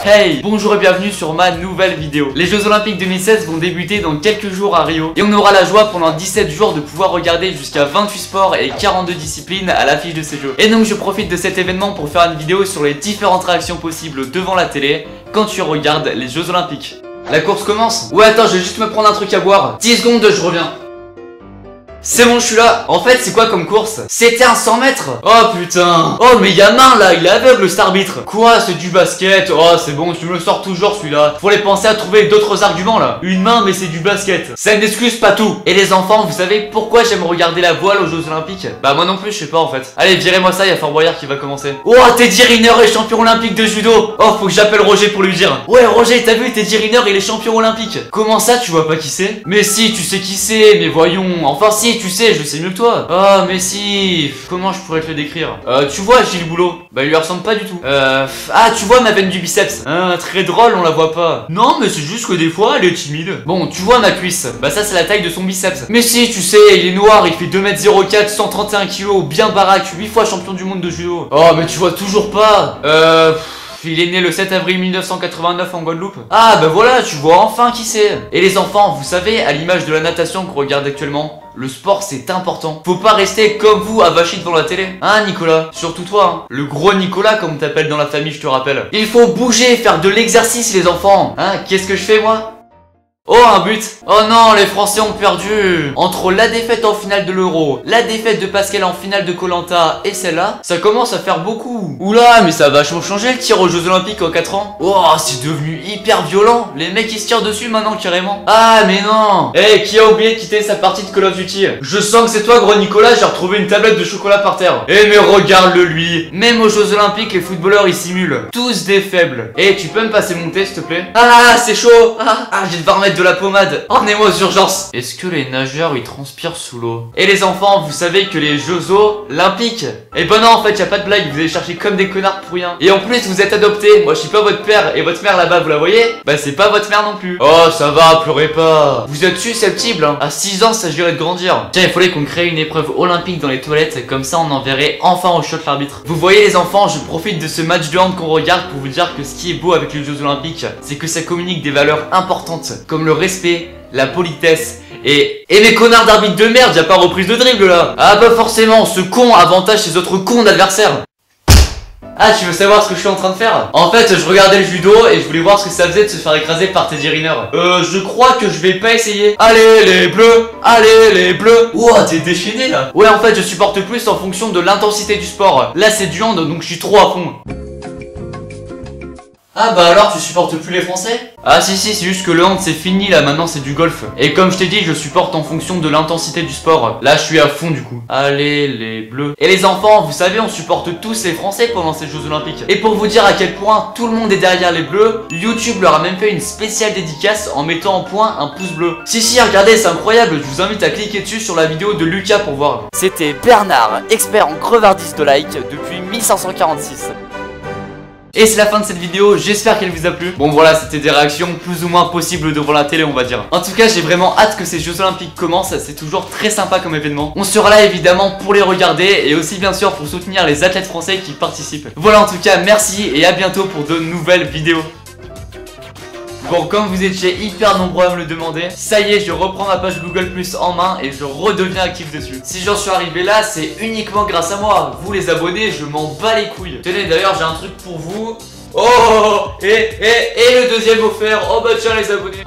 Hey, bonjour et bienvenue sur ma nouvelle vidéo. Les Jeux Olympiques 2016 vont débuter dans quelques jours à Rio. Et on aura la joie pendant 17 jours de pouvoir regarder jusqu'à 28 sports et 42 disciplines à l'affiche de ces jeux. Et donc je profite de cet événement pour faire une vidéo sur les différentes réactions possibles devant la télé quand tu regardes les Jeux Olympiques. La course commence. Ouais, attends, je vais juste me prendre un truc à boire. 10 secondes, je reviens. C'est bon, je suis là. En fait, c'est quoi comme course? C'était un 100 mètres. Oh putain. Oh mais y'a main là, il est aveugle cet arbitre. Quoi, c'est du basket? Oh c'est bon, tu me le sors toujours celui-là. Faut les penser à trouver d'autres arguments là. Une main mais c'est du basket. Ça n'excuse pas tout. Et les enfants, vous savez pourquoi j'aime regarder la voile aux Jeux Olympiques? Bah moi non plus, je sais pas en fait. Allez, virez-moi ça, y'a Fort Boyard qui va commencer. Oh, Teddy Riner est champion olympique de judo. Oh, faut que j'appelle Roger pour lui dire. Ouais Roger, t'as vu, Teddy Riner il est champion olympique. Comment ça, tu vois pas qui c'est? Mais si, tu sais qui c'est, mais voyons. Enfin si, tu sais, je sais mieux que toi. Ah mais si, comment je pourrais te le décrire? Tu vois Gilles Boulot? Bah il lui ressemble pas du tout. Ah tu vois ma veine du biceps? Très drôle, on la voit pas. Non mais c'est juste que des fois elle est timide. Bon, tu vois ma cuisse? Bah ça c'est la taille de son biceps. Mais si, tu sais, il est noir, il fait 2m04, 131 kg, bien baraque, 8 fois champion du monde de judo. Oh mais tu vois toujours pas. Il est né le 7 avril 1989 en Guadeloupe. Ah bah voilà, tu vois enfin qui c'est. Et les enfants, vous savez, à l'image de la natation qu'on regarde actuellement, le sport c'est important. Faut pas rester comme vous avachi devant la télé. Hein Nicolas? Surtout toi, hein. Le gros Nicolas comme t'appelles dans la famille, je te rappelle. Il faut bouger, faire de l'exercice les enfants. Hein, qu'est-ce que je fais moi? Oh, un but. Oh non, les Français ont perdu. Entre la défaite en finale de l'Euro, la défaite de Pascal en finale de Koh-Lanta et celle-là, ça commence à faire beaucoup. Oula, mais ça a vachement changé le tir aux Jeux Olympiques en 4 ans. Oh, c'est devenu hyper violent. Les mecs ils se tirent dessus maintenant carrément. Ah mais non. Eh, qui a oublié de quitter sa partie de Call of Duty? Je sens que c'est toi gros Nicolas, j'ai retrouvé une tablette de chocolat par terre. Eh mais regarde-le lui. Même aux Jeux Olympiques, les footballeurs ils simulent. Tous des faibles. Eh, tu peux me passer mon thé s'il te plaît? Ah, c'est chaud. Ah, j'ai devoir mettre de la pommade. Emmenez-moi aux urgences. Est-ce que les nageurs ils transpirent sous l'eau? Et les enfants, vous savez que les Jeux Olympiques, eh ben non, en fait y a pas de blague, vous allez chercher comme des connards pour rien. Et en plus vous êtes adoptés. Moi je suis pas votre père, et votre mère là-bas vous la voyez? Bah c'est pas votre mère non plus. Oh ça va, pleurez pas. Vous êtes susceptibles hein. À 6 ans ça s'agirait de grandir. Tiens, il fallait qu'on crée une épreuve olympique dans les toilettes, comme ça on enverrait enfin au shot l'arbitre. Vous voyez les enfants, je profite de ce match de hand qu'on regarde pour vous dire que ce qui est beau avec les Jeux Olympiques, c'est que ça communique des valeurs importantes, comme le respect, la politesse et mes connards d'arbitres de merde, y'a pas reprise de dribble là. Ah bah forcément, ce con avantage ses autres cons d'adversaires. Ah, tu veux savoir ce que je suis en train de faire? En fait, je regardais le judo et je voulais voir ce que ça faisait de se faire écraser par Teddy Riner. Je crois que je vais pas essayer. Allez les bleus, allez les bleus. Ouah, t'es déchaîné là. Ouais, en fait, je supporte plus en fonction de l'intensité du sport. Là, c'est du hand, donc je suis trop à fond. Ah bah alors tu supportes plus les Français? Ah si, c'est juste que le hand c'est fini là, maintenant c'est du golf. Et comme je t'ai dit, je supporte en fonction de l'intensité du sport. Là je suis à fond du coup. Allez les bleus. Et les enfants, vous savez, on supporte tous les Français pendant ces Jeux Olympiques. Et pour vous dire à quel point tout le monde est derrière les bleus, YouTube leur a même fait une spéciale dédicace en mettant en point un pouce bleu. Si, regardez, c'est incroyable, je vous invite à cliquer dessus sur la vidéo de Lucas pour voir. C'était Bernard, expert en crevardise de like depuis 1546. Et c'est la fin de cette vidéo, j'espère qu'elle vous a plu. Bon voilà, c'était des réactions plus ou moins possibles devant la télé on va dire. En tout cas j'ai vraiment hâte que ces Jeux Olympiques commencent, c'est toujours très sympa comme événement. On sera là évidemment pour les regarder et aussi bien sûr pour soutenir les athlètes français qui participent. Voilà, en tout cas merci et à bientôt pour de nouvelles vidéos. Bon, comme vous étiez hyper nombreux à me le demander, ça y est, je reprends ma page Google Plus en main et je redeviens actif dessus. Si j'en suis arrivé là, c'est uniquement grâce à moi. Vous les abonnés, je m'en bats les couilles. Tenez, d'ailleurs, j'ai un truc pour vous. Oh, et le deuxième offert. Oh bah tiens les abonnés.